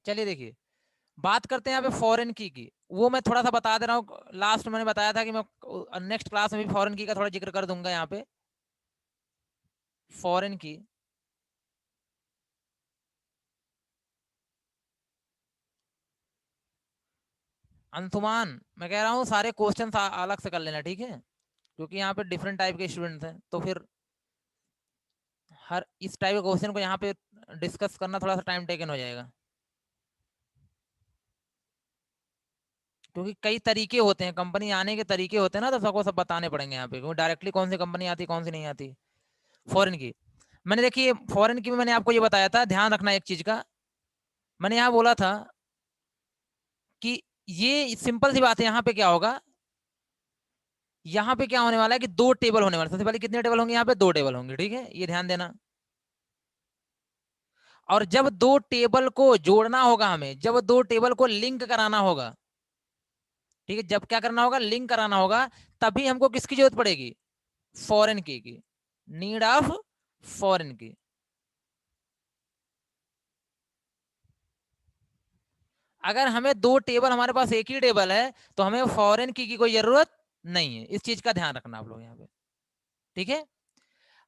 चलिए देखिए, बात करते हैं यहाँ पे फॉरेन की वो मैं थोड़ा सा बता दे रहा हूँ। लास्ट मैंने बताया था कि मैं नेक्स्ट क्लास में भी फॉरेन की का थोड़ा जिक्र कर दूंगा। यहाँ पे फॉरेन की, अंशुमान, मैं कह रहा हूँ सारे क्वेश्चन अलग से कर लेना, ठीक है, क्योंकि यहाँ पे डिफरेंट टाइप के स्टूडेंट्स हैं, तो फिर हर इस टाइप के क्वेश्चन को यहाँ पे डिस्कस करना थोड़ा सा टाइम टेकन हो जाएगा, क्योंकि कई तरीके होते हैं, कंपनी आने के तरीके होते हैं ना, तो सबको सब बताने पड़ेंगे यहाँ पे, क्योंकि डायरेक्टली कौन सी कंपनी आती कौन सी नहीं आती। फॉरेन की मैंने देखिए, फॉरेन की में मैंने आपको ये बताया था, ध्यान रखना एक चीज का, मैंने यहाँ बोला था कि ये सिंपल सी बात है, यहाँ पे क्या होगा, यहाँ पे क्या होने वाला है कि दो टेबल होने वाले। सबसे पहले कितने टेबल होंगे, यहाँ पे दो टेबल होंगे, ठीक है, ये ध्यान देना। और जब दो टेबल को जोड़ना होगा हमें, जब दो टेबल को लिंक कराना होगा, ठीक है, जब क्या करना होगा, लिंक कराना होगा, तभी हमको किसकी जरूरत पड़ेगी, फॉरेन की, नीड ऑफ फॉरेन की। अगर हमें दो टेबल, हमारे पास एक ही टेबल है, तो हमें फॉरेन की कोई जरूरत नहीं है। इस चीज का ध्यान रखना आप लोग यहाँ पे, ठीक है।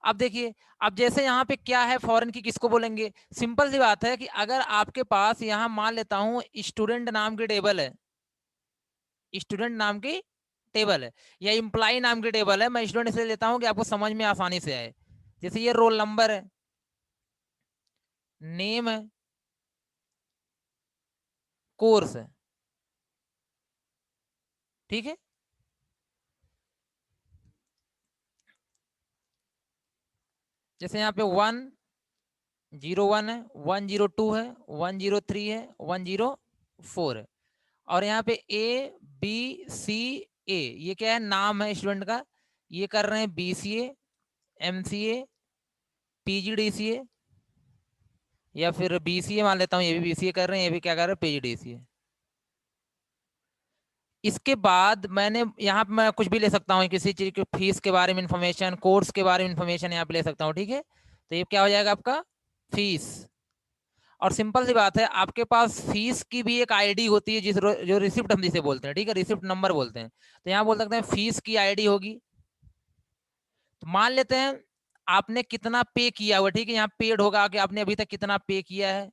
अब देखिए, अब जैसे यहाँ पे क्या है, फॉरेन की किसको बोलेंगे, सिंपल सी बात है कि अगर आपके पास यहाँ मान लेता हूं स्टूडेंट नाम की टेबल है, स्टूडेंट नाम की टेबल है, या इंप्लाई नाम की टेबल है, मैं स्टूडेंट इसलिए लेता हूं कि आपको समझ में आसानी से आए। जैसे ये रोल नंबर है, नेम है, कोर्स है, ठीक है। जैसे यहाँ पे 101 है, 102 है, 103 है, 104 है, और यहाँ पे ABCA, ये क्या है, नाम है स्टूडेंट का, ये कर रहे हैं BCA, MCA, PGDCA, या फिर BCA मान लेता हूँ, ये भी BCA कर रहे हैं, ये भी क्या कर रहे हैं, PGDCA। इसके बाद मैंने यहाँ पे मैं कुछ भी ले सकता हूँ, किसी चीज की फीस के बारे में इंफॉर्मेशन, कोर्स के बारे में इंफॉर्मेशन यहाँ पे ले सकता हूँ, ठीक है। तो ये क्या हो जाएगा आपका, फीस। और सिंपल सी बात है, आपके पास फीस की भी एक आईडी होती है, जो रिसिप्ट हम जिसे बोलते हैं, ठीक है, रिसिप्ट नंबर बोलते हैं। तो यहाँ बोल सकते हैं फीस की आईडी होगी। तो मान लेते हैं आपने कितना पे किया हुआ, ठीक है, यहाँ पेड होगा कि आपने अभी तक कितना पे किया है,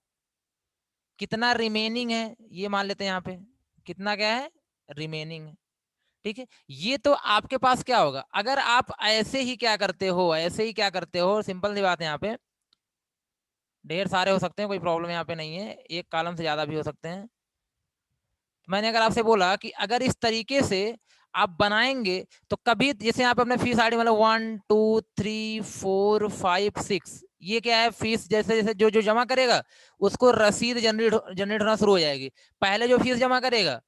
कितना रिमेनिंग है, ये मान लेते हैं यहाँ पे कितना क्या है, रिमेनिंग है, ठीक है। ये तो आपके पास क्या होगा, अगर आप ऐसे ही क्या करते हो, ऐसे ही क्या करते हो, सिंपल सी बात है, यहाँ पे ढेर सारे हो सकते हैं, कोई प्रॉब्लम यहाँ पे नहीं है, एक कॉलम से ज्यादा भी हो सकते हैं। मैंने अगर आपसे बोला कि अगर इस तरीके से आप बनाएंगे, तो कभी जैसे यहाँ पे अपने फीस आईडी मतलब 1 2 3 4 5 6, ये क्या है, फीस जैसे जैसे जो जो जमा करेगा उसको रसीद जनरेट होना शुरू हो जाएगी। पहले जो फीस जमा करेगा,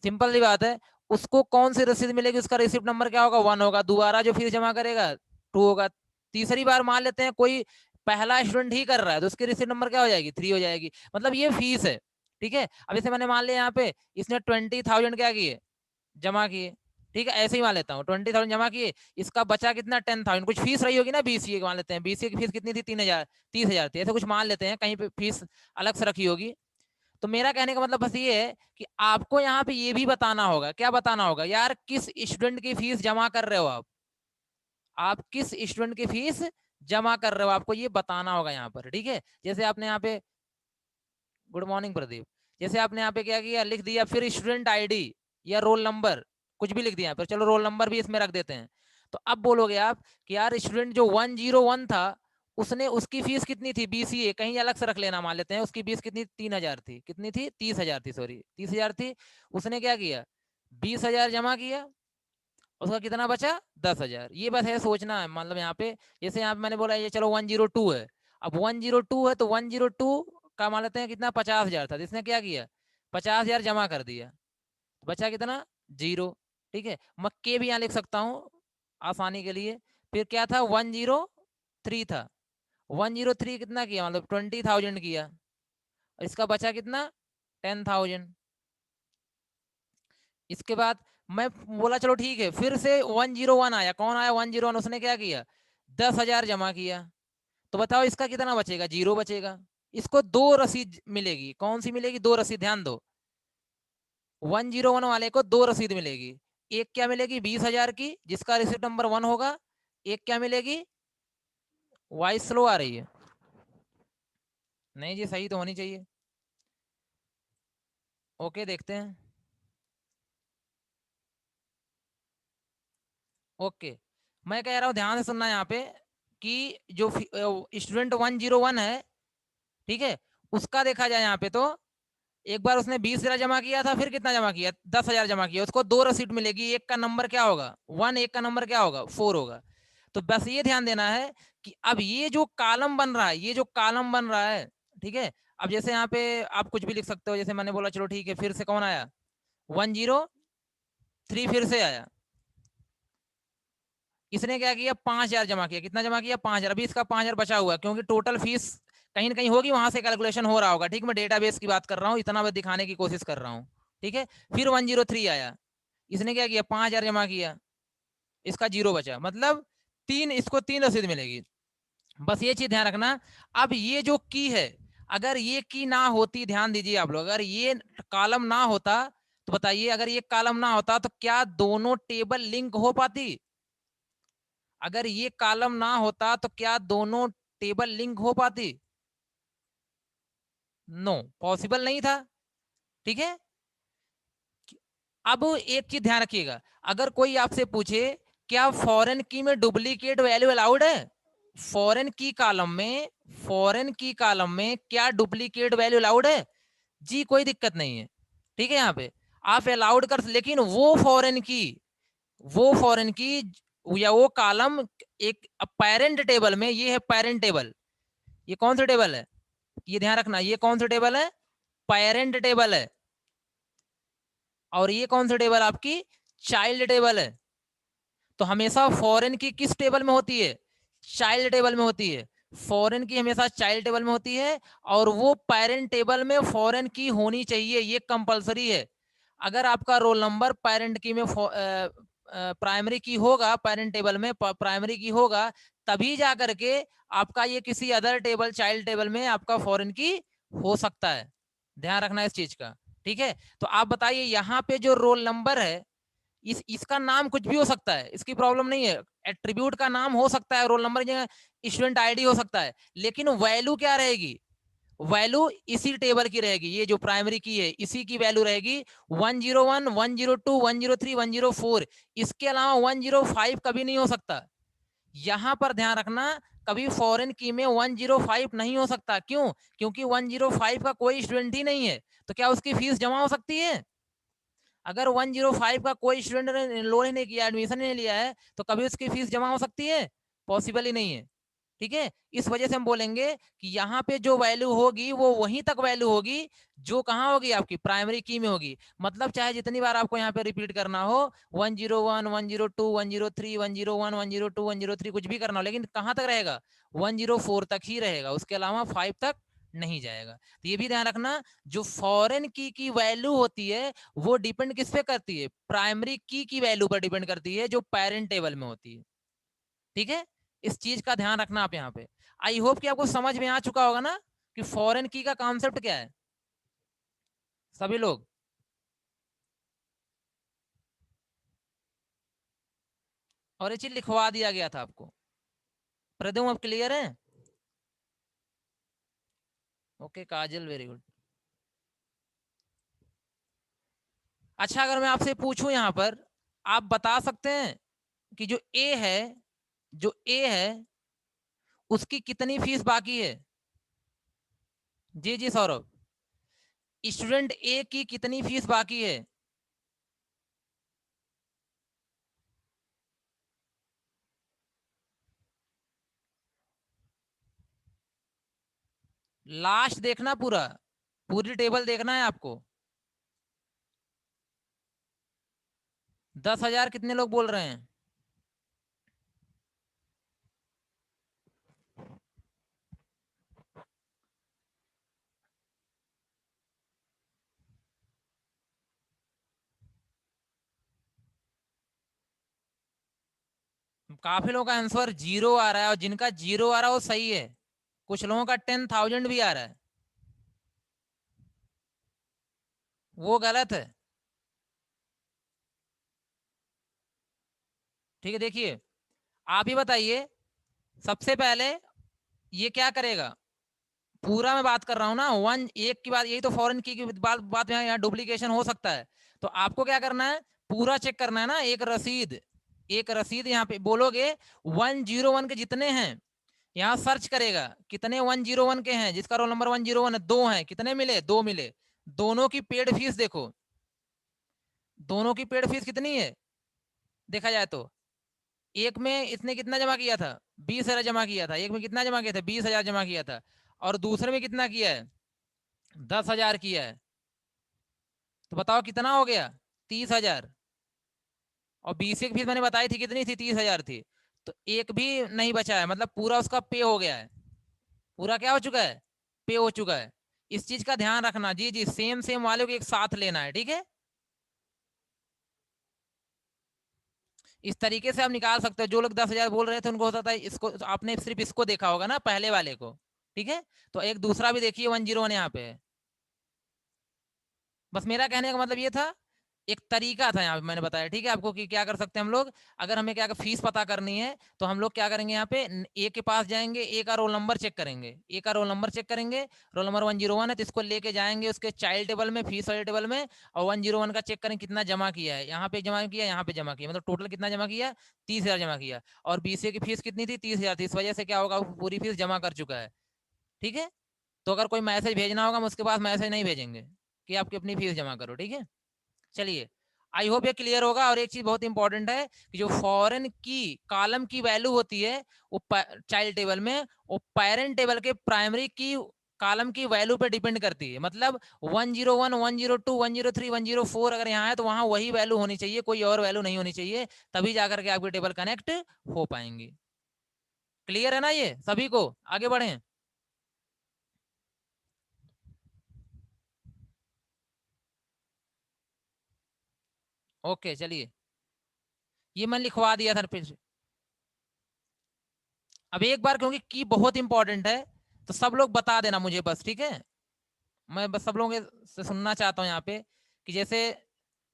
सिंपल सी बात है, उसको कौन सी रसीद मिलेगी, उसका रिसिप्ट नंबर क्या होगा, 1 होगा। दोबारा जो फीस जमा करेगा 2 होगा। तीसरी बार मान लेते हैं कोई पहला स्टूडेंट ही कर रहा है, तो उसकी रिसिप्ट नंबर क्या हो जाएगी, 3 हो जाएगी। मतलब ये फीस है, ठीक है। अब जैसे मैंने मान लिया यहाँ पे इसने 20,000 क्या किए, जमा किए, ठीक है, ऐसे ही मान लेता हूँ 20,000 जमा किए, इसका बचा कितना 10,000, कुछ फीस रही होगी ना BCA की, मान लेते हैं BCA की फीस कितनी थी, 3,000, 30,000 थी, ऐसे कुछ मान लेते हैं, कहीं पे फीस अलग से रखी होगी। तो मेरा कहने का मतलब बस ये है कि आपको यहाँ पे ये भी बताना होगा, क्या बताना होगा यार, किस स्टूडेंट की फीस जमा कर रहे हो आप किस स्टूडेंट की फीस जमा कर रहे हो, आपको ये बताना होगा यहाँ पर, ठीक है। जैसे आपने यहाँ पे, गुड मॉर्निंग प्रदीप, जैसे आपने यहाँ पे क्या किया, लिख दिया, फिर स्टूडेंट आईडी या रोल नंबर कुछ भी लिख दिया, पर चलो रोल नंबर भी इसमें रख देते हैं। तो अब बोलोगे आप कि यार स्टूडेंट जो 101 था, उसने उसकी फीस कितनी थी BCA, कहीं अलग से रख लेना, मान लेते हैं उसकी फीस कितनी, 3,000 थी, कितनी थी, 30,000 थी, सॉरी 30,000 थी। उसने क्या किया, 20,000 जमा किया, उसका कितना बचा, 10,000। ये बस है सोचना है, मतलब यहाँ पे जैसे यहाँ पे मैंने बोला ये चलो 102 है, अब 102 है, तो 102 का मान लेते हैं कितना, 50,000 था, इसने क्या किया, 50,000 जमा कर दिया, बचा कितना, 0, ठीक है। मैं के भी यहाँ लिख सकता हूँ आसानी के लिए। फिर क्या था, 103 था, 103 कितना किया, मतलब 20,000 किया, इसका बचा कितना, 10,000। इसके बाद मैं बोला चलो ठीक है, फिर से 101 आया, कौन आया, 101, उसने क्या किया, 10,000 जमा किया, तो बताओ इसका कितना बचेगा, 0 बचेगा। इसको 2 रसीद मिलेगी। कौन सी मिलेगी? 2 रसीद, ध्यान दो। 101 वाले को 2 रसीद मिलेगी। एक क्या मिलेगी? 20,000 की, जिसका रिसिप्ट नंबर 1 होगा। एक क्या मिलेगी? वॉइस स्लो आ रही है। नहीं जी, सही तो होनी चाहिए। ओके, देखते हैं। ओके, मैं कह रहा हूं ध्यान से सुनना यहाँ पे कि जो स्टूडेंट 101 है, ठीक है, उसका देखा जाए यहाँ पे तो एक बार उसने 20,000 जमा किया था, फिर कितना जमा किया? 10,000 जमा किया। उसको 2 रसीद मिलेगी। एक का नंबर क्या होगा? 1, एक का नंबर क्या होगा? 4 होगा। तो बस ये ध्यान देना है कि अब ये जो कॉलम बन रहा है, ये जो कॉलम बन रहा है, ठीक है, अब जैसे यहाँ पे आप कुछ भी लिख सकते हो। जैसे मैंने बोला चलो ठीक है, फिर से कौन आया? 103 फिर से आया। इसने क्या किया? 5,000 जमा किया। कितना जमा किया? 5,000। अभी इसका 5,000 बचा हुआ है, क्योंकि टोटल फीस कहीं ना कहीं होगी, वहां से कैलकुलेशन हो रहा होगा। ठीक, मैं डेटाबेस की बात कर रहा हूँ, इतना मैं दिखाने की कोशिश कर रहा हूँ। ठीक है, फिर 103 आया। इसने क्या किया? 5,000 जमा किया, इसका 0 बचा, मतलब 3, इसको 3 रसीद मिलेगी। बस ये चीज ध्यान रखना। अब ये जो की है, अगर ये की ना होती, ध्यान दीजिए आप लोग, अगर ये कॉलम ना होता तो बताइए, अगर ये कॉलम ना होता तो क्या दोनों टेबल लिंक हो पाती? अगर ये कॉलम ना होता तो क्या दोनों टेबल लिंक हो पाती? नो, पॉसिबल नहीं था। ठीक है, अब एक चीज ध्यान रखिएगा, अगर कोई आपसे पूछे क्या फॉरेन की में डुप्लीकेट वैल्यू अलाउड है? फॉरेन की कॉलम में, फॉरेन की कॉलम में क्या डुप्लीकेट वैल्यू अलाउड है? जी, कोई दिक्कत नहीं है। ठीक है, यहाँ पे आप अलाउड कर, लेकिन वो फॉरेन की या वो कॉलम एक पेरेंट टेबल में, ये है पेरेंट टेबल। ये कौन सा टेबल है? ये ध्यान रखना, ये कौन सा टेबल है? पेरेंट टेबल है। और ये कौन सा टेबल? आपकी चाइल्ड टेबल है। तो हमेशा फॉरेन की किस टेबल में होती है? चाइल्ड टेबल में होती है। फॉरेन की हमेशा चाइल्ड टेबल में होती है, और वो पेरेंट टेबल में फॉरेन की होनी चाहिए, ये कंपलसरी है। अगर आपका रोल नंबर पेरेंट की में प्राइमरी की होगा, पेरेंट टेबल में प्राइमरी की होगा, तभी जा करके आपका ये किसी अदर टेबल, चाइल्ड टेबल में आपका फॉरेन की हो सकता है। ध्यान रखना इस चीज का। ठीक है, तो आप बताइए, यहाँ पे जो रोल नंबर है, इसका नाम कुछ भी हो सकता है, इसकी प्रॉब्लम नहीं है। एट्रीब्यूट का नाम हो सकता है, रोल नंबर जगह स्टूडेंट आईडी हो सकता है, लेकिन वैल्यू क्या रहेगी? वैल्यू इसी टेबल की रहेगी। ये जो प्राइमरी की है, इसी की वैल्यू रहेगी। 101, 102, 103, 104। इसके अलावा 105 कभी नहीं हो सकता। यहां पर ध्यान रखना, कभी फॉरेन की में 105 नहीं हो सकता। क्यों? क्योंकि 105 का कोई स्टूडेंट ही नहीं है। तो क्या उसकी फीस जमा हो सकती है? अगर 105 का कोई स्टूडेंट ने एनरोल ही नहीं किया, एडमिशन नहीं लिया है, तो कभी उसकी फीस जमा हो सकती है? पॉसिबल ही नहीं है। ठीक है, इस वजह से हम बोलेंगे कि यहाँ पे जो वैल्यू होगी वो वहीं तक वैल्यू होगी जो कहाँ होगी? आपकी प्राइमरी की में होगी। मतलब चाहे जितनी बार आपको यहाँ पे रिपीट करना हो, 101, 102, 103, 101, 102, 103 कुछ भी करना हो, लेकिन कहाँ तक रहेगा? 104 तक ही रहेगा, उसके अलावा 5 तक नहीं जाएगा। तो ये भी ध्यान रखना, जो फॉरेन की वैल्यू होती है वो डिपेंड किस पे करती है? प्राइमरी की वैल्यू पर डिपेंड करती है, जो पेरेंट टेबल में होती है। ठीक है, इस चीज का ध्यान रखना आप यहाँ पे। आई होप कि आपको समझ में आ चुका होगा ना कि फॉरेन की का कॉन्सेप्ट क्या है, सभी लोग। और ये चीज लिखवा दिया गया था आपको। प्रदम, अब क्लियर है? ओके काजल, वेरी गुड। अच्छा, अगर मैं आपसे पूछूं यहाँ पर, आप बता सकते हैं कि जो ए है उसकी कितनी फीस बाकी है? जी जी सौरभ, स्टूडेंट ए की कितनी फीस बाकी है? लास्ट देखना, पूरी टेबल देखना है आपको। 10,000 कितने लोग बोल रहे हैं? काफी लोगों का आंसर 0 आ रहा है, और जिनका 0 आ रहा है वो सही है। कुछ लोगों का 10,000 भी आ रहा है। वो गलत है। ठीक है, देखिए आप ही बताइए, सबसे पहले ये क्या करेगा, पूरा मैं बात कर रहा हूँ ना, वन एक की बात, यही तो फॉरेन की बात यहाँ डुप्लीकेशन हो सकता है। तो आपको क्या करना है, पूरा चेक करना है ना, एक रसीद यहाँ पे बोलोगे 101 के जितने हैं, यहाँ सर्च करेगा कितने 101 के हैं, जिसका रोल नंबर 101 है, दो हैं, कितने मिले, दो मिले। दोनों की पेड फीस देखो, दोनों की पेड फीस कितनी है देखा जाए तो, एक में इसने कितना जमा किया था, 20,000 जमा किया था, एक में कितना जमा किया था, 20,000 जमा किया था, और दूसरे में कितना किया है, 10,000 किया है। तो बताओ कितना हो गया, 30,000। और बीसी की फीस मैंने बताई थी कितनी थी, 30,000 थी। तो एक भी नहीं बचा है, मतलब पूरा उसका पे हो गया है, पूरा क्या हो चुका है, पे हो चुका है। इस चीज का ध्यान रखना, जी जी, सेम सेम वाले को एक साथ लेना है, ठीक है। इस तरीके से आप निकाल सकते हो। जो लोग 10,000 बोल रहे थे उनको हो सकता है इसको, आपने सिर्फ इसको देखा होगा ना, पहले वाले को, ठीक है। तो एक दूसरा भी देखिए 101 यहाँ पे है। बस मेरा कहने का मतलब ये था, एक तरीका था यहाँ पे मैंने बताया, ठीक है आपको, कि क्या कर सकते हैं हम लोग, अगर हमें क्या फीस पता करनी है तो हम लोग क्या करेंगे, यहाँ पे ए के पास जाएंगे, ए का रोल नंबर चेक करेंगे, ए का रोल नंबर चेक करेंगे, रोल नंबर 101 है तो इसको लेके जाएंगे उसके चाइल्ड टेबल में, फीस वाले टेबल में, और 101 का चेक करेंगे कितना जमा किया है, यहाँ पे जमा किया, यहाँ पे जमा किया, मतलब टोटल कितना जमा किया, 30,000 जमा किया। और बीसीए की फीस कितनी थी, 30,000 थी, इस वजह से क्या होगा, पूरी फीस जमा कर चुका है, ठीक है। तो अगर कोई मैसेज भेजना होगा हम उसके पास मैसेज नहीं भेजेंगे कि आपकी अपनी फीस जमा करो, ठीक है। चलिए, आई होप ये क्लियर होगा। और एक चीज बहुत इंपॉर्टेंट है कि जो फॉरेन की कॉलम की वैल्यू होती है वो चाइल्ड टेबल में, वो पेरेंट टेबल के प्राइमरी की कॉलम की वैल्यू पे डिपेंड करती है। मतलब 101, 102, 103, 104 अगर यहाँ है तो वहां वही वैल्यू होनी चाहिए, कोई और वैल्यू नहीं होनी चाहिए, तभी जाकर के आपकी टेबल कनेक्ट हो पाएंगी। क्लियर है ना ये सभी को, आगे बढ़े। ओके चलिए, ये मैं लिखवा दिया था फिर। अब एक बार, क्योंकि की बहुत इंपॉर्टेंट है, तो सब लोग बता देना मुझे बस, ठीक है। मैं बस सब लोगों से सुनना चाहता हूँ यहाँ पे, कि जैसे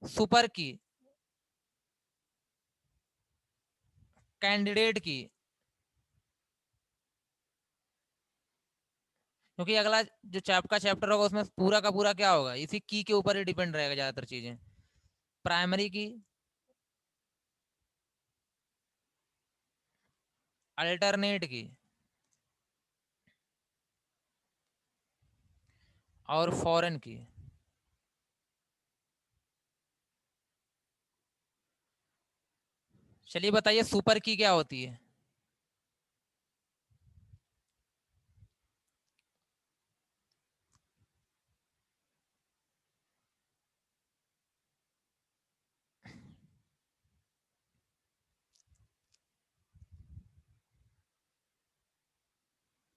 सुपर की, कैंडिडेट की, क्योंकि अगला जो चैप्टर होगा उसमें पूरा का पूरा क्या होगा, इसी की के ऊपर ही डिपेंड रहेगा ज्यादातर चीजें। प्राइमरी की, अल्टरनेट की, और फॉरेन की। चलिए बताइए सुपर की क्या होती है।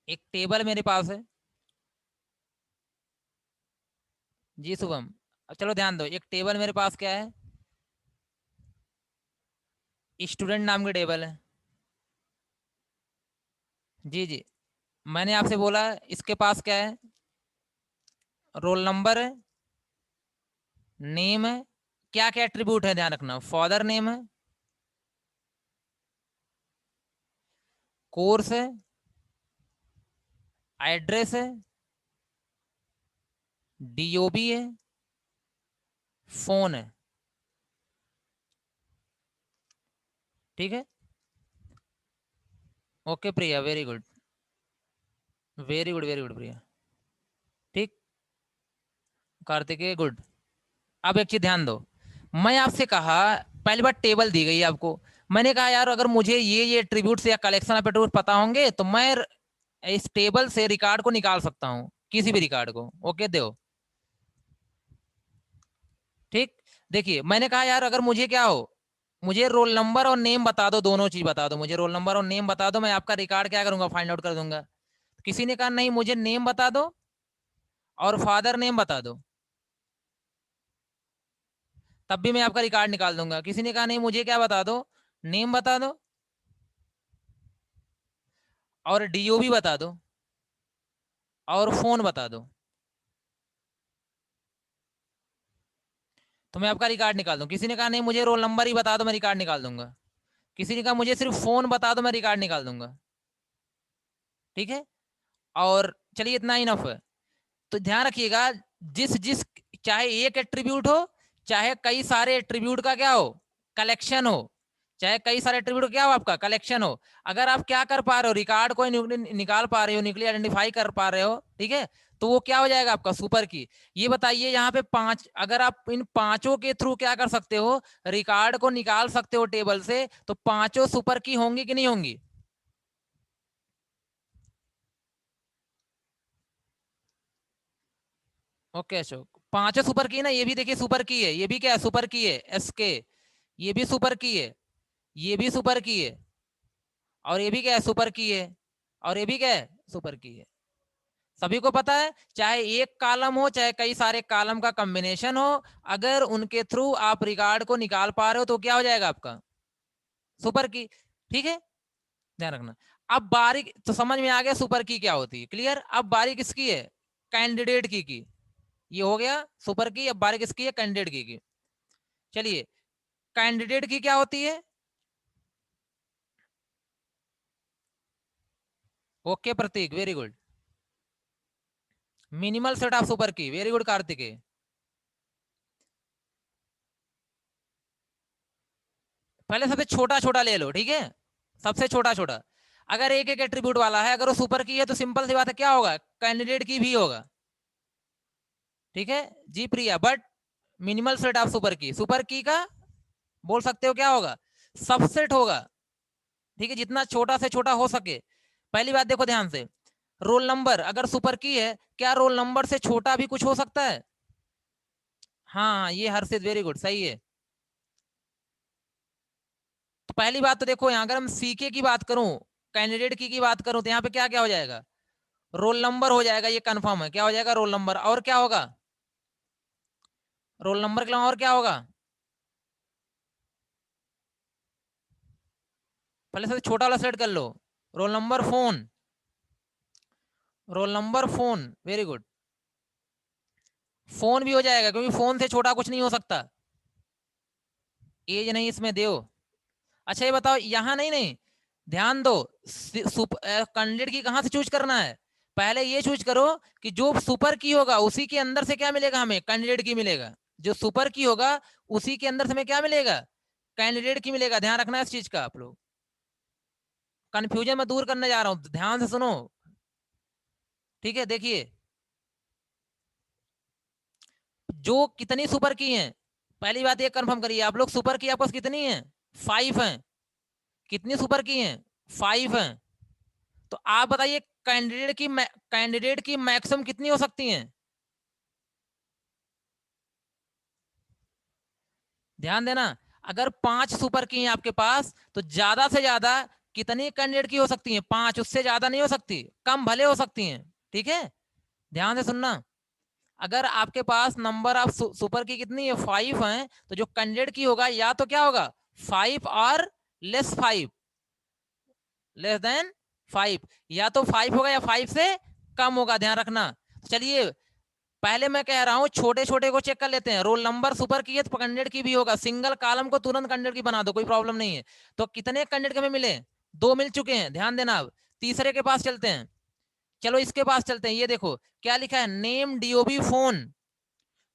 एक टेबल मेरे पास है, जी शुभम। अब चलो ध्यान दो, एक टेबल मेरे पास क्या है, स्टूडेंट नाम की टेबल है, जी जी। मैंने आपसे बोला इसके पास क्या है, रोल नंबर है, नेम है, क्या क्या एट्रीब्यूट है ध्यान रखना, फादर नेम है, कोर्स है, एड्रेस है, डीओबी है, फोन है, ठीक है। Okay Priya, very good, very good, very good Priya, ठीक। कार्तिकेय गुड। अब एक चीज ध्यान दो, मैं आपसे कहा, पहली बार टेबल दी गई है आपको, मैंने कहा यार अगर मुझे ये एट्रीब्यूट्स या कलेक्शन ऑफ एट्रीब्यूट पता होंगे तो मैं इस टेबल से रिकॉर्ड को निकाल सकता हूँ, किसी भी रिकॉर्ड को, ओके दो, ठीक। देखिए मैंने कहा यार अगर मुझे क्या हो, मुझे रोल नंबर और नेम बता दो, दोनों चीज बता दो, मुझे रोल नंबर और नेम बता दो, मैं आपका रिकॉर्ड क्या करूंगा, फाइंड आउट कर दूंगा। किसी ने कहा नहीं मुझे नेम बता दो और फादर नेम बता दो, तब भी मैं आपका रिकॉर्ड निकाल दूंगा। किसी ने कहा नहीं मुझे क्या बता दो, नेम बता दो और डीओबी बता दो और फोन बता दो, तो मैं आपका रिकॉर्ड निकाल दूं। किसी ने कहा नहीं मुझे रोल नंबर ही बता दो मैं रिकॉर्ड निकाल दूंगा, किसी ने कहा मुझे सिर्फ फोन बता दो मैं रिकॉर्ड निकाल दूंगा। ठीक है, और चलिए इतना ही इनफ है। तो ध्यान रखिएगा, जिस जिस चाहे एक एट्रीब्यूट हो चाहे कई सारे एट्रीब्यूट का क्या हो, कलेक्शन हो, चाहे कई सारे एट्रीब्यूट क्या हो आपका कलेक्शन हो, अगर आप क्या कर पा रहे हो, रिकॉर्ड को निकाल पा रहे हो, न्यूक्लियर आइडेंटिफाई कर पा रहे हो, ठीक है, तो वो क्या हो जाएगा आपका सुपर की। ये बताइए यहाँ पे 5, अगर आप इन पांचों के थ्रू क्या कर सकते हो, रिकॉर्ड को निकाल सकते हो टेबल से, तो पांचों सुपर की होंगी कि नहीं होंगी? ओके अशोक, पांचों सुपर की ना, ये भी देखिए सुपर की है, ये भी क्या है सुपर की है, एस के, ये भी सुपर की है, ये भी सुपर की है, और ये भी क्या है सुपर की है, और ये भी क्या है सुपर की है। सभी को पता है, चाहे एक कॉलम हो चाहे कई सारे कॉलम का कॉम्बिनेशन हो, अगर उनके थ्रू आप रिकॉर्ड को निकाल पा रहे हो तो क्या हो जाएगा आपका सुपर की। ठीक है, ध्यान रखना। अब बारी तो समझ में आ गया सुपर की क्या होती है, क्लियर। अब बारी किसकी है, कैंडिडेट की। ये हो गया सुपर की, अब बारी किसकी है, कैंडिडेट की। चलिए, कैंडिडेट की क्या होती है? Okay Prateek, very good. Minimal set of super key, very good Kartikeya. पहले सबसे छोटा छोटा ले लो, ठीक है, सबसे छोटा छोटा। अगर एक एक एट्रीब्यूट वाला है, अगर वो सुपर की है तो सिंपल सी बात है क्या होगा, कैंडिडेट की भी होगा। ठीक है ji Priya, but minimal set of super key का बोल सकते हो क्या होगा, सबसेट होगा। ठीक है, जितना छोटा से छोटा हो सके। पहली बात देखो ध्यान से, रोल नंबर अगर सुपर की है, क्या रोल नंबर से छोटा भी कुछ हो सकता है? हाँ ये हर्षित, वेरी गुड, सही है। तो पहली बात तो देखो यहाँ, अगर हम सीके की बात करूं, कैंडिडेट की बात करूं, तो यहाँ पे क्या क्या हो जाएगा, रोल नंबर हो जाएगा, ये कंफर्म है, क्या हो जाएगा रोल नंबर, और क्या होगा, रोल नंबर के अलावा और क्या होगा, पहले सबसे छोटा वाला सेलेक्ट कर लो, roll number phone, roll number phone, very good. Phone भी हो जाएगा क्योंकि फोन से छोटा कुछ नहीं हो सकता, एज नहीं इसमें दो। अच्छा ये बताओ, यहाँ नहीं नहीं, ध्यान दो, कैंडिडेट की कहां से चूज करना है, पहले ये चूज करो कि जो सुपर की होगा उसी के अंदर से क्या मिलेगा हमें, कैंडिडेट की मिलेगा। जो सुपर की होगा उसी के अंदर से हमें क्या मिलेगा, कैंडिडेट की मिलेगा। ध्यान रखना है इस चीज का, आप लोग कंफ्यूजन में दूर करने जा रहा हूं, ध्यान से सुनो। ठीक है, देखिए जो कितनी सुपर की हैं, पहली बात ये कंफर्म करिए आप लोग, सुपर की आपस कितनी है, 5 हैं। कितनी सुपर की हैं, 5 हैं। तो आप बताइए कैंडिडेट की मैक्सिमम कितनी हो सकती हैं? ध्यान देना, अगर 5 सुपर की हैं आपके पास, तो ज्यादा से ज्यादा कितनी कैंडिडेट की हो सकती हैं, 5, उससे ज्यादा नहीं हो सकती, कम भले हो सकती हैं। ठीक है, ध्यान से सुनना, अगर आपके पास नंबर ऑफ सुपर की कितनी है, 5 है, तो जो कैंडिडेट की होगा या तो क्या होगा 5 और लेस 5, लेस देन 5, या तो 5 होगा या 5 से कम होगा, ध्यान रखना। चलिए पहले मैं कह रहा हूं छोटे छोटे को चेक कर लेते हैं, रोल नंबर सुपर की है तो कैंडिडेट की भी होगा, सिंगल कॉलम को तुरंत कैंडिडेट की बना दो, कोई प्रॉब्लम नहीं है। तो कितने कैंडिडेट हमें मिले, 2 मिल चुके हैं, ध्यान देना। अब तीसरे के पास चलते हैं, चलो इसके पास चलते हैं, ये देखो क्या लिखा है, name DOB phone,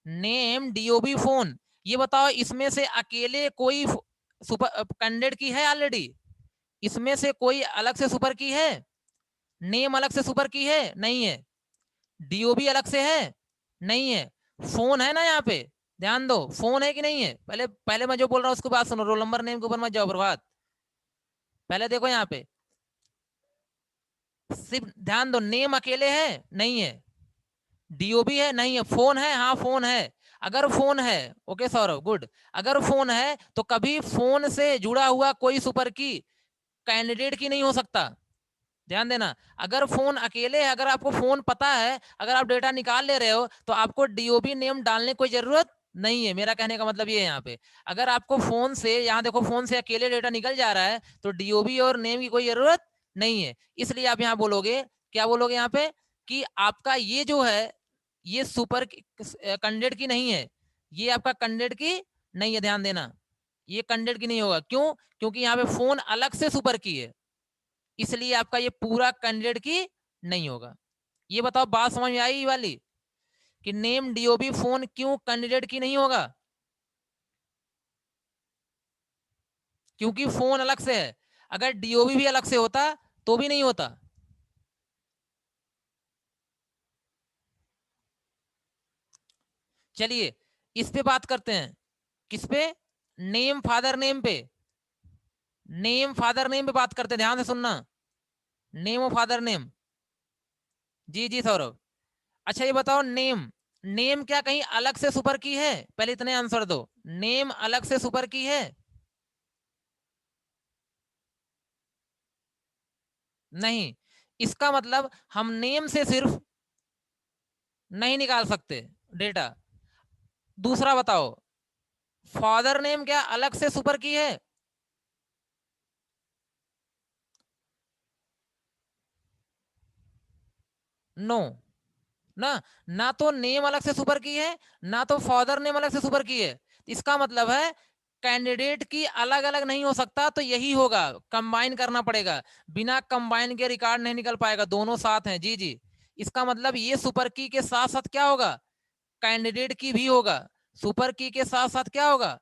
name DOB phone. ये बताओ इसमें से अकेले कोई सुपर कैंडिडेट की है ऑलरेडी, इसमें से कोई अलग से सुपर की है, नेम अलग से सुपर की है, नहीं है, डीओबी अलग से है, नहीं है, फोन है ना यहाँ पे, ध्यान दो फोन है कि नहीं है, पहले पहले मैं जो बोल रहा हूँ उसको बात सुनो, रोल नंबर नेम के ऊपर मत जाओ प्रभात, पहले देखो यहाँ पे, सिर्फ ध्यान दो, नेम अकेले है, नहीं है, डीओबी है, नहीं है, फोन है, हाँ फोन है। अगर फोन है, ओके सौरभ गुड, अगर फोन है तो कभी फोन से जुड़ा हुआ कोई सुपर की कैंडिडेट की नहीं हो सकता, ध्यान देना। अगर फोन अकेले है, अगर आपको फोन पता है, अगर आप डेटा निकाल ले रहे हो, तो आपको डीओबी नेम डालने की कोई जरूरत नहीं है, मेरा कहने का मतलब ये है यहाँ पे। अगर आपको फोन से, यहाँ देखो फोन से अकेले डेटा निकल जा रहा है, तो डीओबी और नेम की कोई जरूरत नहीं है। इसलिए आप यहाँ बोलोगे, क्या बोलोगे यहाँ पे, कि आपका ये जो है ये सुपर कैंडिडेट की नहीं है, ये आपका कैंडिडेट की नहीं है, ध्यान देना, ये कैंडिडेट की नहीं होगा। क्यों? क्योंकि यहाँ पे फोन अलग से सुपर की है, इसलिए आपका ये पूरा कैंडिडेट की नहीं होगा। ये बताओ बात समझ में आई वाली, कि नेम डीओबी फोन क्यों कैंडिडेट की नहीं होगा? क्योंकि फोन अलग से है। अगर डीओबी भी अलग से होता तो भी नहीं होता। चलिए इस पे बात करते हैं। किस पे? नेम फादर नेम पे। नेम फादर नेम पे बात करते हैं, ध्यान से सुनना। नेम और फादर नेम। जी जी सौरभ। अच्छा ये बताओ, नेम, नेम क्या कहीं अलग से सुपर की है? पहले इतने आंसर दो, नेम अलग से सुपर की है? नहीं। इसका मतलब हम नेम से सिर्फ नहीं निकाल सकते डेटा। दूसरा बताओ, फादर नेम क्या अलग से सुपर की है? नो ना। ना तो नेम अलग से सुपर की है, ना तो फादर नेम अलग से सुपर की है। इसका मतलब है कैंडिडेट की अलग अलग नहीं हो सकता, तो यही होगा, कंबाइन करना पड़ेगा। बिना कंबाइन के रिकॉर्ड नहीं निकल पाएगा, दोनों साथ हैं। जी जी। इसका मतलब ये सुपर की के साथ साथ क्या होगा? कैंडिडेट की भी होगा। सुपर की के साथ साथ क्या होगा?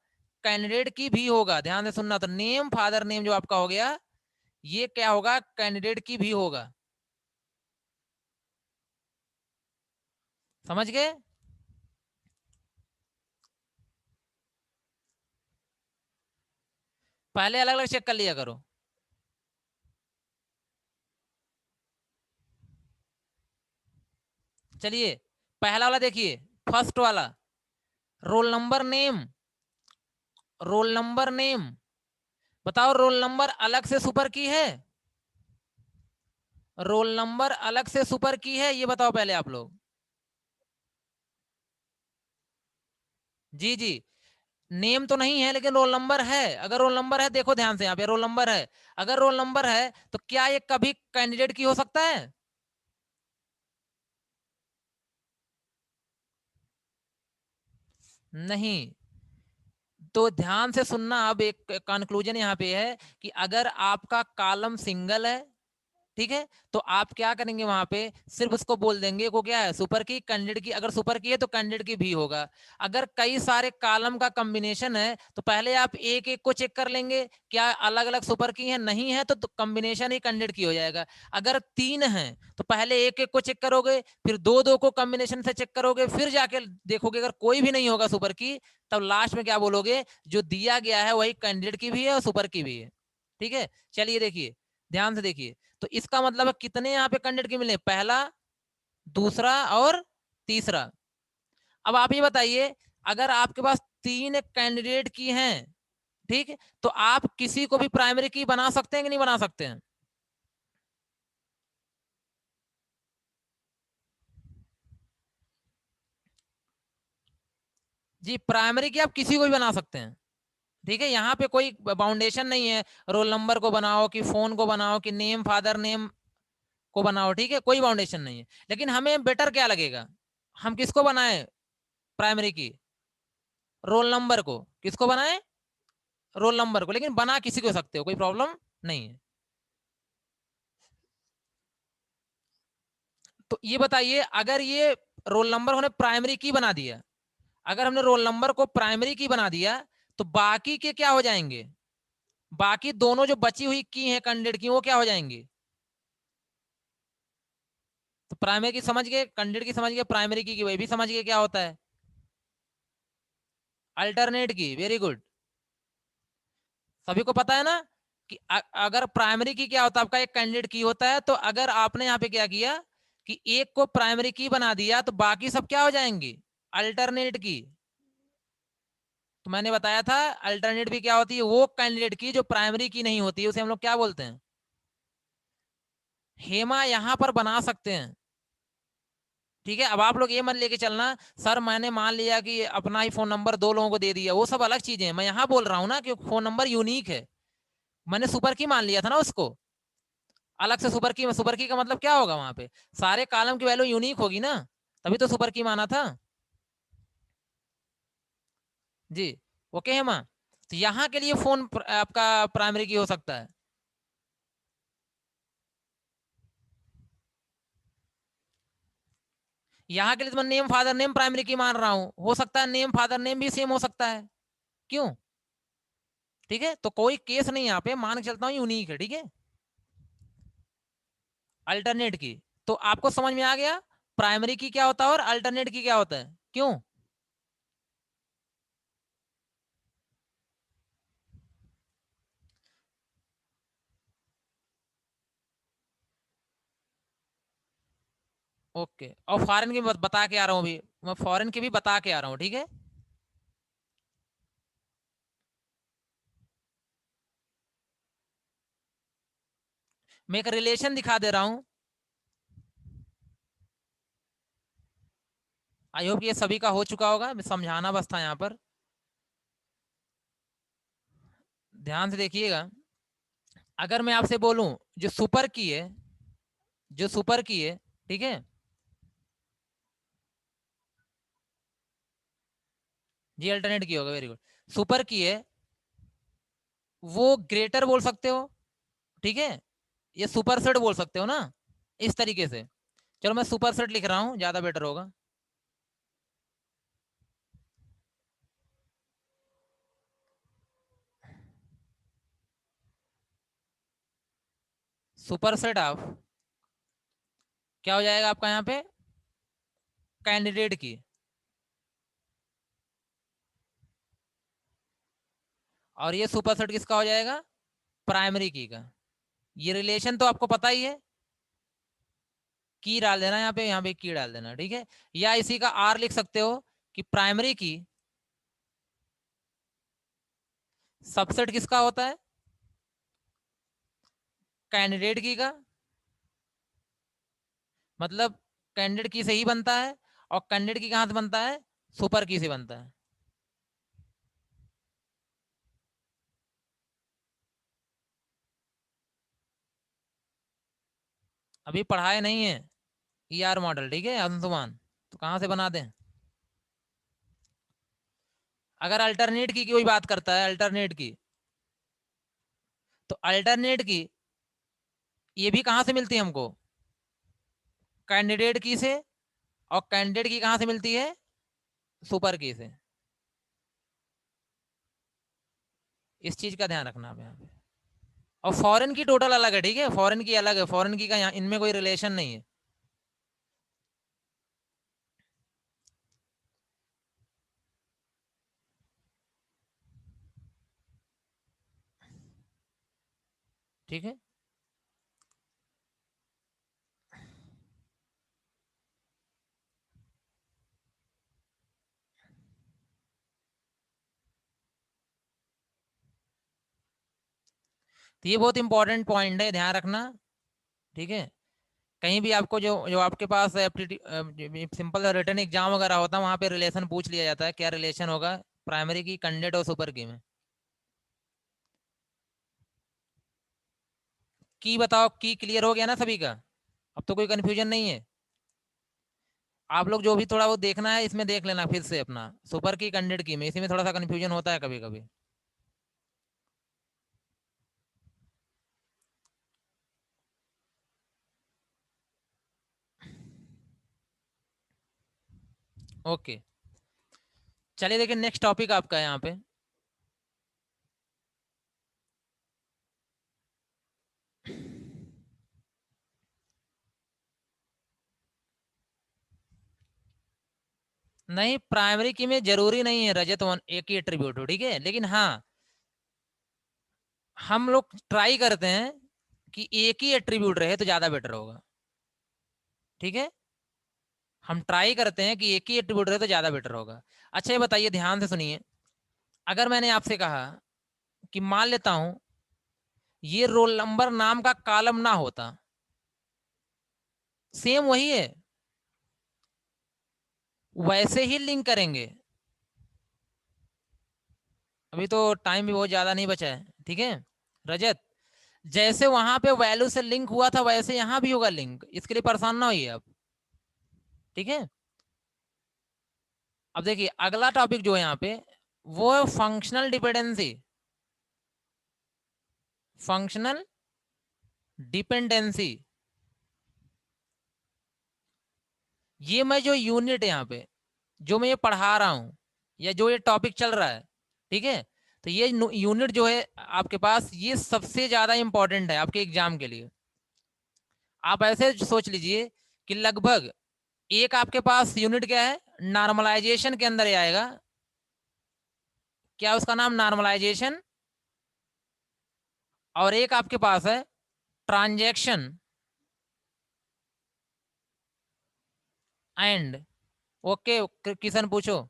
कैंडिडेट की भी होगा। ध्यान से सुनना, तो नेम फादर नेम जो आपका हो गया, ये क्या होगा? कैंडिडेट की भी होगा। समझ गए? पहले अलग अलग चेक कर लिया करो। चलिए पहला वाला देखिए, फर्स्ट वाला, roll number name. Roll number name, बताओ रोल नंबर अलग से सुपर की है? रोल नंबर अलग से सुपर की है, ये बताओ पहले आप लोग। जी जी। नेम तो नहीं है लेकिन रोल नंबर है। अगर रोल नंबर है, देखो ध्यान से, यहाँ पे रोल नंबर है। अगर रोल नंबर है तो क्या ये कभी कैंडिडेट की हो सकता है? नहीं। तो ध्यान से सुनना, अब एक कंक्लूजन यहाँ पे है कि अगर आपका कॉलम सिंगल है, ठीक है, तो आप क्या करेंगे, वहां पे सिर्फ उसको बोल देंगे को क्या है, सुपर की कैंडिडेट की। अगर सुपर की है तो कैंडिडेट की भी होगा। अगर कई सारे कॉलम का कॉम्बिनेशन है तो पहले आप एक एक को चेक कर लेंगे, क्या अलग अलग सुपर की है, नहीं है तो कॉम्बिनेशन ही कैंडिडेट की हो जाएगा। अगर तीन है तो पहले एक एक को चेक करोगे, फिर दो दो को कॉम्बिनेशन से चेक करोगे, फिर जाके देखोगे अगर कोई भी नहीं होगा सुपर की, तब लास्ट में क्या बोलोगे, जो दिया गया है वही कैंडिडेट की भी है और सुपर की भी है। ठीक है। चलिए देखिए, ध्यान से देखिए, तो इसका मतलब है कितने यहाँ पे कैंडिडेट के मिले, पहला, दूसरा और तीसरा। अब आप ये बताइए, अगर आपके पास तीन कैंडिडेट की हैं, ठीक, तो आप किसी को भी प्राइमरी की बना सकते हैं कि नहीं बना सकते हैं? जी, प्राइमरी की आप किसी को भी बना सकते हैं। ठीक है, यहाँ पे कोई बाउंडेशन नहीं है, रोल नंबर को बनाओ कि फोन को बनाओ कि नेम फादर नेम को बनाओ, ठीक है, कोई बाउंडेशन नहीं है। लेकिन हमें बेटर क्या लगेगा, हम किसको बनाए प्राइमरी की? रोल नंबर को। किसको बनाए? रोल नंबर को। लेकिन बना किसी को सकते हो, कोई प्रॉब्लम नहीं है। तो ये बताइए, अगर ये रोल नंबर हमने प्राइमरी की बना दिया, अगर हमने रोल नंबर को प्राइमरी की बना दिया, तो बाकी के क्या हो जाएंगे? बाकी दोनों जो बची हुई की है कैंडिडेट की, वो क्या हो जाएंगी? तो प्राइमरी की समझ गए, कैंडिडेट की समझ गए, प्राइमरी की वही भी समझ गए क्या होता है, अल्टरनेट की। Very good. सभी को पता है ना कि अगर प्राइमरी की क्या होता है, आपका एक कैंडिडेट की होता है, तो अगर आपने यहाँ पे क्या किया कि एक को प्राइमरी की बना दिया, तो बाकी सब क्या हो जाएंगी, अल्टरनेट की। तो मैंने बताया था, अल्टरनेट भी क्या होती है, वो कैंडिडेट की जो प्राइमरी की नहीं होती है, उसे हम लोग क्या बोलते हैं, हेमा यहां पर बना सकते हैं। ठीक है। अब आप लोग ये मत लेके चलना, सर मैंने मान लिया कि अपना ही फोन नंबर दो लोगों को दे दिया, वो सब अलग चीजें हैं। मैं यहाँ बोल रहा हूँ ना कि फोन नंबर यूनिक है, मैंने सुपर की मान लिया था ना उसको, अलग से सुपर की। सुपर की का मतलब क्या होगा, वहां पे सारे कॉलम की वैल्यू यूनिक होगी ना, तभी तो सुपर की माना था। जी। ओके हेमा, तो यहाँ के लिए फोन आपका प्राइमरी की हो सकता है। यहाँ के लिए तो मैं नेम फादर नेम प्राइमरी की मान रहा हूँ, हो सकता है नेम फादर नेम भी सेम हो सकता है, क्यों? ठीक है, तो कोई केस नहीं यहाँ पे, मान के चलता हूँ यूनिक है। ठीक है, अल्टरनेट की, तो आपको समझ में आ गया प्राइमरी की क्या होता है और अल्टरनेट की क्या होता है, क्यों? ओके, और फॉरेन की बता के आ रहा हूँ अभी, मैं फॉरेन की भी बता के आ रहा हूँ। ठीक है, मैं एक रिलेशन दिखा दे रहा हूँ। आई होप ये सभी का हो चुका होगा, मैं समझाना बस था यहाँ पर, ध्यान से देखिएगा। अगर मैं आपसे बोलूं जो सुपर की है, जो सुपर की है, ठीक है, जी अल्टरनेट की होगा, वेरी गुड। सुपर की है, वो ग्रेटर बोल सकते हो, ठीक है, ये सुपर सेट बोल सकते हो ना, इस तरीके से। चलो मैं सुपर सेट लिख रहा हूं, ज्यादा बेटर होगा। सुपर सेट ऑफ क्या हो जाएगा आपका यहाँ पे, कैंडिडेट की, और ये सुपर सेट किसका हो जाएगा, प्राइमरी की का। ये रिलेशन तो आपको पता ही है, की डाल देना यहाँ पे की डाल देना, ठीक है। या इसी का आर लिख सकते हो कि प्राइमरी की सबसेट किसका होता है, कैंडिडेट की का, मतलब कैंडिडेट की से ही बनता है, और कैंडिडेट की कहां से बनता है, सुपर की से बनता है। अभी पढ़ाए नहीं है ईआर मॉडल, ठीक है अंशुमान, तो कहां से बना दें। अगर अल्टरनेट की कोई बात करता है, अल्टरनेट की, तो अल्टरनेट की ये भी कहां से मिलती है हमको, कैंडिडेट की से, और कैंडिडेट की कहां से मिलती है, सुपर की से। इस चीज का ध्यान रखना आप यहाँ पे। और फॉरेन की टोटल अलग है, ठीक है, फॉरेन की अलग है, फॉरेन की का यहाँ इनमें कोई रिलेशन नहीं है। ठीक है, तो ये बहुत इंपॉर्टेंट पॉइंट है, ध्यान रखना। ठीक है, कहीं भी आपको जो जो आपके पास सिंपल रिटर्न एग्जाम वगैरह होता है, वहां पे रिलेशन पूछ लिया जाता है, क्या रिलेशन होगा प्राइमरी की, कैंडिडेट और सुपर की में। की बताओ, की क्लियर हो गया ना सभी का, अब तो कोई कंफ्यूजन नहीं है। आप लोग जो भी थोड़ा वो देखना है इसमें देख लेना फिर से अपना, सुपर की कैंडिडेट की में, इसी में थोड़ा सा कंफ्यूजन होता है कभी कभी। ओके, चलिए देखिए नेक्स्ट टॉपिक आपका यहाँ पे। नहीं, प्राइमरी की में जरूरी नहीं है रजत वन एक ही एट्रीब्यूट हो, ठीक है, लेकिन हाँ हम लोग ट्राई करते हैं कि एक ही एट्रीब्यूट रहे तो ज्यादा बेटर होगा। ठीक है, हम ट्राई करते हैं कि एक ही एट्रीब्यूट रहे तो ज्यादा बेटर होगा। अच्छा ये बताइए, ध्यान से सुनिए, अगर मैंने आपसे कहा कि मान लेता हूं ये रोल नंबर नाम का कॉलम ना होता, सेम वही है, वैसे ही लिंक करेंगे। अभी तो टाइम भी बहुत ज्यादा नहीं बचा है, ठीक है रजत, जैसे वहां पे वैल्यू से लिंक हुआ था वैसे यहां भी होगा लिंक, इसके लिए परेशान ना होइए आप। ठीक है, अब देखिए अगला टॉपिक जो है यहाँ पे, वो है फंक्शनल डिपेंडेंसी, फंक्शनल डिपेंडेंसी। ये मैं जो यूनिट है यहाँ पे, जो मैं ये पढ़ा रहा हूँ या जो ये टॉपिक चल रहा है, ठीक है, तो ये यूनिट जो है आपके पास, ये सबसे ज्यादा इंपॉर्टेंट है आपके एग्जाम के लिए। आप ऐसे सोच लीजिए कि लगभग एक आपके पास यूनिट क्या है, नॉर्मलाइजेशन के अंदर ही आएगा। क्या उसका नाम, नॉर्मलाइजेशन। और एक आपके पास है ट्रांजैक्शन एंड, ओके किशन पूछो,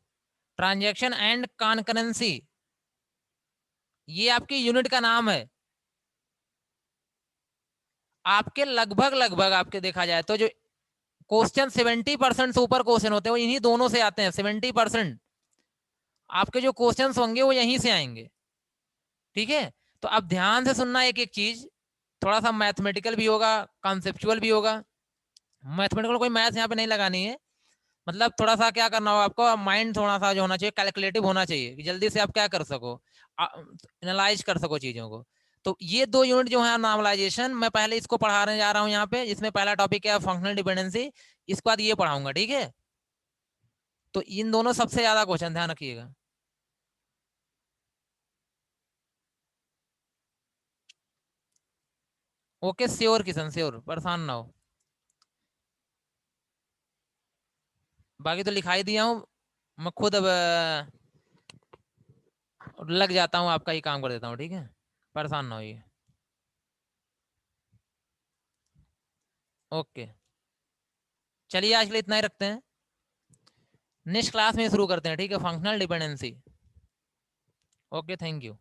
ट्रांजैक्शन एंड कॉन्करेंसी, ये आपकी यूनिट का नाम है। आपके लगभग लगभग आपके देखा जाए तो जो क्वेश्चन 70% से ऊपर क्वेश्चन होते हैं वो इन्हीं दोनों से आते हैं। 70% आपके जो क्वेश्चन होंगे वो यहीं से आएंगे, ठीक है। तो अब ध्यान से सुनना एक एक चीज, थोड़ा सा मैथमेटिकल भी होगा, कॉन्सेप्चुअल भी होगा। मैथमेटिकल कोई मैथ यहाँ पे नहीं लगानी है, मतलब थोड़ा सा क्या करना होगा आपको, माइंड थोड़ा सा जो होना चाहिए कैलकुलेटिव होना चाहिए, कि जल्दी से आप क्या कर सको, एनालाइज कर सको चीजों को। तो ये दो यूनिट जो है नॉर्मलाइजेशन, मैं पहले इसको पढ़ाने जा रहा हूँ यहाँ पे, जिसमें पहला टॉपिक है फंक्शनल डिपेंडेंसी, इसके बाद ये पढ़ाऊंगा, ठीक है। तो इन दोनों सबसे ज्यादा क्वेश्चन ध्यान रखिएगा। ओके श्योर किशन, श्योर, परेशान ना हो। बाकी तो लिखाई दिया हूँ, मैं खुद अब लग जाता हूँ, आपका ही काम कर देता हूँ, ठीक है, परेशान ना होइए। ओके, चलिए आज के लिए इतना ही रखते हैं, नेक्स्ट क्लास में शुरू करते हैं, ठीक है, functional dependency. Okay, thank you.